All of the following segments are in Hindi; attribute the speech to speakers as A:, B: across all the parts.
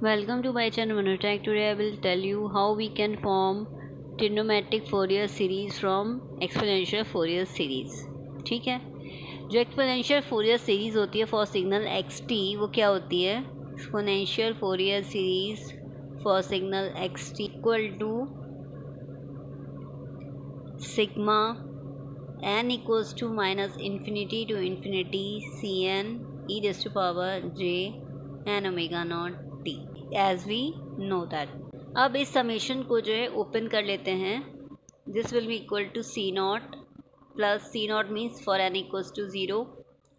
A: Welcome to my channel Monotech. Today I will tell you how we can form trigonometric Fourier series from exponential Fourier series. ठीक है, जो exponential Fourier series होती है for signal xt, वो क्या होती है? Exponential Fourier series for signal xt equal to sigma n equals to minus infinity to infinity cn e raised to power j n omega naught t as we know that. अब इस समेशन को जो है ओपन कर लेते हैं. This will be equal to C not plus C naught means for N equals to zero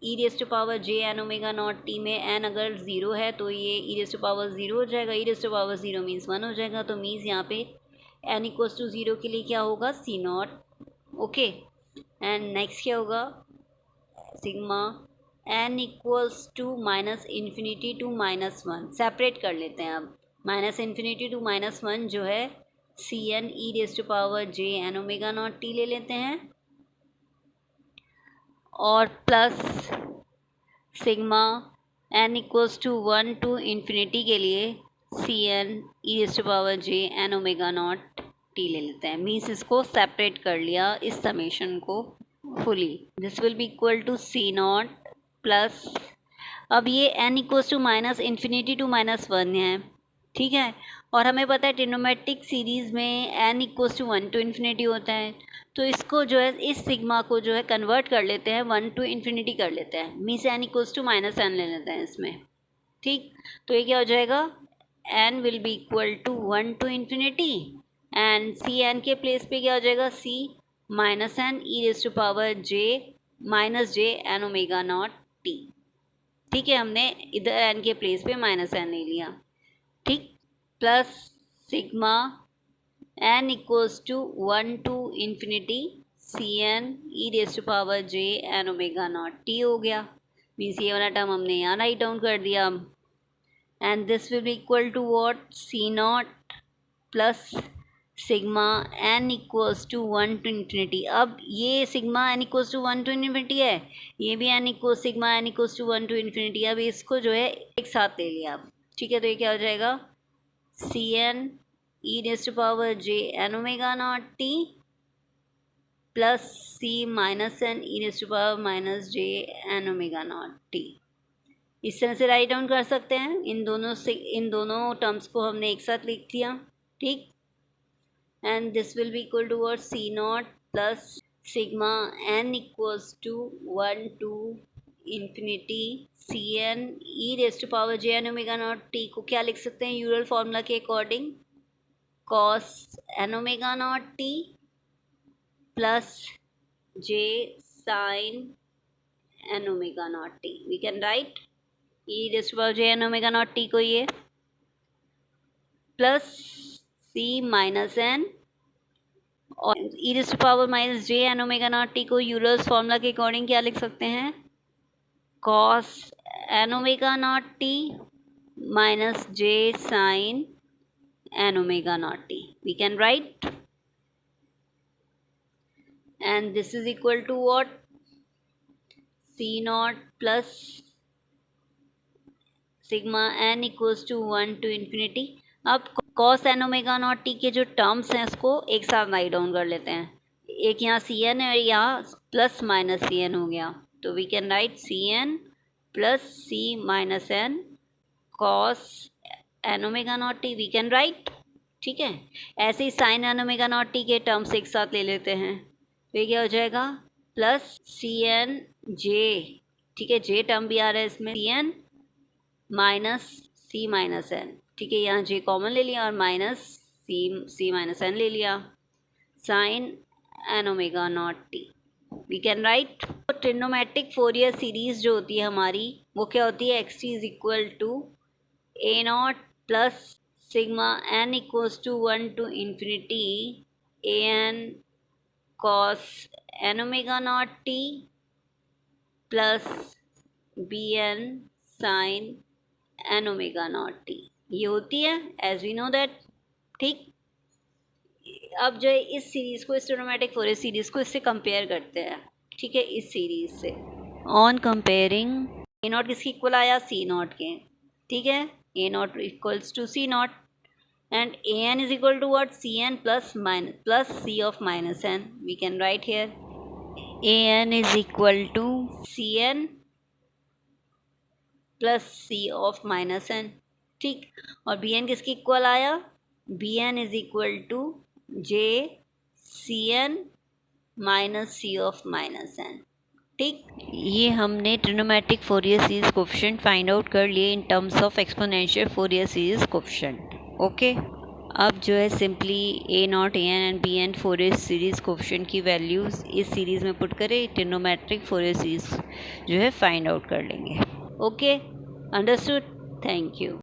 A: E raise to power J N omega not T में एन अगर ज़ीरो है तो ये E raise to power zero हो जाएगा. E raise to power zero means one हो जाएगा. तो मीन्स यहाँ पे एन इक्वल्स टू ज़ीरो के लिए क्या होगा? C nought. Okay, and next क्या होगा? Sigma N equals to minus infinity to minus one. Separate कर लेते हैं. अब minus infinity to minus one जो है c n e raise to power J N omega not t ले लेते हैं और plus sigma N equals to one to infinity के लिए c n e raise to power J N omega not t ले लेते हैं. मीन्स इसको सेपरेट कर लिया इस समेशन को fully. This will be equal to C not plus, अब ये n equals to minus infinity to minus one है. ठीक है, और हमें पता है ट्रिग्नोमेट्रिक सीरीज़ में n equals to one to infinity होता है. तो इसको जो है इस सिग्मा को जो है कन्वर्ट कर लेते हैं, वन टू इन्फिनिटी कर लेते हैं. Means n equals to minus n ले लेते हैं इसमें. ठीक, तो ये क्या हो जाएगा? n will be equal to one to infinity and c n के प्लेस पे क्या हो जाएगा? c minus n e raise to power j minus J N omega not t. ठीक है, हमने इधर एन के प्लेस पे माइनस एन ले लिया. ठीक, plus sigma N equals to one to infinity c n e raise to power J N omega not t हो गया. मीन्स ये वाला टर्म हमने यहाँ राइट डाउन कर दिया. And this will be equal to what? C not plus sigma N equals to one to infinity. अब ये sigma N equals to one to infinity है, ये भी n equals sigma N equals to one to infinity. अब इसको जो है एक साथ ले लिया. अब ठीक है, तो ये क्या हो जाएगा? C n e raise to power J N omega not t plus C minus n e raise to power minus J N omega not t. इस तरह से राइट डाउन कर सकते हैं. इन दोनों टर्म्स को हमने एक साथ लिख दिया. ठीक, and this will be equal to what? C naught plus sigma n equals to 1 to infinity Cn e raised to power j n omega naught t को क्या लिख सकते हैं यूलर फॉर्मूला के according? cos n omega naught t plus j sin n omega naught t. We can write e raised to power j n omega naught t को ये प्लस c माइनस एन और E raise to power minus J N omega not T को यूलर्स फॉर्मूला के अकॉर्डिंग क्या लिख सकते हैं? Cos N omega not T minus J sine N omega not T. We can write and this is equal to what? C not plus sigma N equals to one to infinity. अब cos N omega not T के जो टर्म्स हैं उसको एक साथ राइट डाउन कर लेते हैं. एक यहाँ सी एन है और यहाँ प्लस माइनस सी एन हो गया. तो we can write C N plus C minus N cos N omega not T. We can write. ठीक है, ऐसे ही sine N omega not T के टर्म्स एक साथ ले लेते हैं. तो ये क्या हो जाएगा? Plus c n j. ठीक है, जे टर्म भी आ रहा है इसमें. C n minus c minus n. ठीक है, यहाँ जे कॉमन ले लिया और माइनस सी माइनस एन ले लिया. Sine N omega not T. We can write. Trigonometric Fourier series जो होती है हमारी वो क्या होती है? X t is equal to a naught plus sigma N equals to one to infinity a n cos N omega not t plus b n sine N omega not t. ये होती है एज वी नो दैट. ठीक, अब जो है इस सीरीज़ को, इस ट्रिग्नोमेट्रिक फोरियर सीरीज़ को इससे कंपेयर करते हैं. ठीक है, इस सीरीज़ से ऑन कंपेयरिंग ए नॉट किसकी इक्वल आया? सी नॉट के. ठीक है, A naught equals to C naught, and an is equal to what? Cn plus C of minus n. We can write here an is equal to Cn plus c of minus n, ठीक। और बी एन किसकी इक्वल आया? B n is equal to j c n minus c of minus n, ठीक। ये हमने trigonometric Fourier series coefficient find out कर लिए in terms of exponential Fourier series coefficient, okay. अब जो है simply a naught a n and b n Fourier series coefficient की वैल्यूज़ इस सीरीज़ में पुट करें ट्रिग्नोमेट्रिक फोरियर सीरीज जो है फाइंड आउट कर लेंगे, ओके। Understood, thank you.